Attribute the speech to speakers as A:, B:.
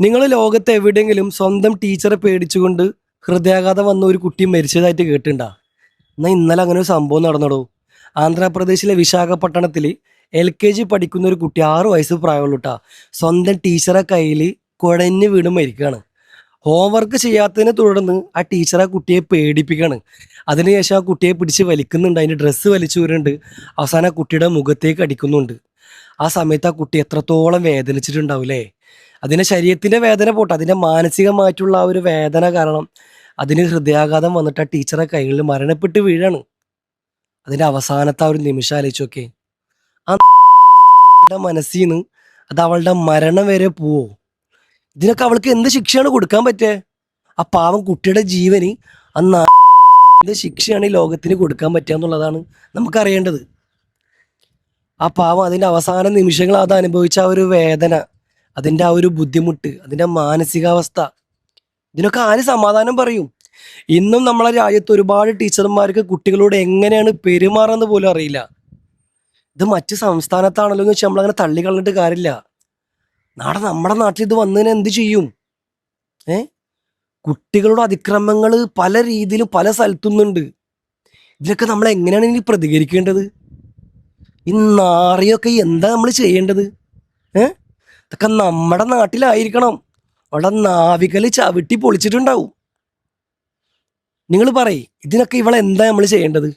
A: നിങ്ങൾ ലോകത്ത് എവിടെയെങ്കിലും സ്വന്തം ടീച്ചറെ പേടിച്ചുകൊണ്ട് ഹൃദയാഘാതം വന്ന ഒരു കുട്ടി മരിച്ചതായിട്ട് കേട്ടിട്ടുണ്ടാ? എന്നാൽ ഇന്നലെ അങ്ങനെ ഒരു സംഭവം നടന്നടോ. ആന്ധ്രാപ്രദേശിലെ വിശാഖപട്ടണത്തിൽ LKG പഠിക്കുന്ന ഒരു കുട്ടി 6 വയസ്സ് പ്രായമുള്ളൂ കേട്ടാ. സ്വന്തം ടീച്ചറെ കയ്യിൽ കുഴഞ്ഞ് വീണ് മരിക്കുകയാണ്. ഹോംവർക്ക് ചെയ്യാത്തതിനെ തുടർന്ന് ആ ടീച്ചർ ആ കുട്ടിയെ പേടിപ്പിക്കുകയാണ്. അതിനുശേഷം ആ കുട്ടിയെ പിടിച്ച് വലിക്കുന്നുണ്ട്, അതിൻ്റെ ഡ്രസ്സ് വലിച്ചു വരുന്നുണ്ട്, അവസാനം ആ കുട്ടിയുടെ മുഖത്തേക്ക് അടിക്കുന്നുണ്ട്. ആ സമയത്ത് ആ കുട്ടി എത്രത്തോളം വേദനിച്ചിട്ടുണ്ടാവില്ലേ. അതിൻ്റെ ശരീരത്തിൻ്റെ വേദന പോട്ടെ, അതിൻ്റെ മാനസികമായിട്ടുള്ള ആ ഒരു വേദന കാരണം അതിന് ഹൃദയാഘാതം വന്നിട്ട് ആ ടീച്ചറെ കൈകളിൽ മരണപ്പെട്ട് വീഴാണ്. അതിൻ്റെ അവസാനത്തെ ആ ഒരു നിമിഷം ആലോചിച്ചൊക്കെ, ആ മനസ്സിൽ നിന്ന് അത് അവളുടെ മരണം വരെ പോവോ? ഇതിനൊക്കെ അവൾക്ക് എന്ത് ശിക്ഷയാണ് കൊടുക്കാൻ പറ്റേ? ആ പാവം കുട്ടിയുടെ ജീവന് അന്ന് എന്ത് ശിക്ഷയാണ് ഈ ലോകത്തിന് കൊടുക്കാൻ പറ്റുക എന്നുള്ളതാണ് നമുക്കറിയേണ്ടത്. ആ പാവം അതിൻ്റെ അവസാന നിമിഷങ്ങൾ അത് അനുഭവിച്ച ആ ഒരു വേദന, അതിൻ്റെ ആ ഒരു ബുദ്ധിമുട്ട്, അതിൻ്റെ മാനസികാവസ്ഥ, ഇതിനൊക്കെ ആര് സമാധാനം പറയും? ഇന്നും നമ്മളെ രാജ്യത്ത് ഒരുപാട് ടീച്ചർമാർക്ക് കുട്ടികളോട് എങ്ങനെയാണ് പെരുമാറുന്നത് പോലും അറിയില്ല. ഇത് മറ്റ് സംസ്ഥാനത്താണല്ലോ എന്ന് വെച്ചാൽ നമ്മളങ്ങനെ തള്ളിക്കളഞ്ഞിട്ട് കാര്യമില്ല. നമ്മുടെ നാട്ടിൽ ഇത് വന്നതിന് എന്ത് ചെയ്യും? ഏ കുട്ടികളുടെ അതിക്രമങ്ങൾ പല രീതിയിലും പല സ്ഥലത്തുന്നുണ്ട്. ഇതിലൊക്കെ നമ്മൾ എങ്ങനെയാണ് ഇനി പ്രതികരിക്കേണ്ടത്? ഈ നാറിയൊക്കെ എന്താ നമ്മൾ ചെയ്യേണ്ടത്? ഇതൊക്കെ നമ്മുടെ നാട്ടിലായിരിക്കണം. അവിടെ നാവികല് ചവിട്ടി പൊളിച്ചിട്ടുണ്ടാവും. നിങ്ങൾ പറയ്, ഇതിനൊക്കെ ഇവളെന്താ നമ്മൾ ചെയ്യേണ്ടത്?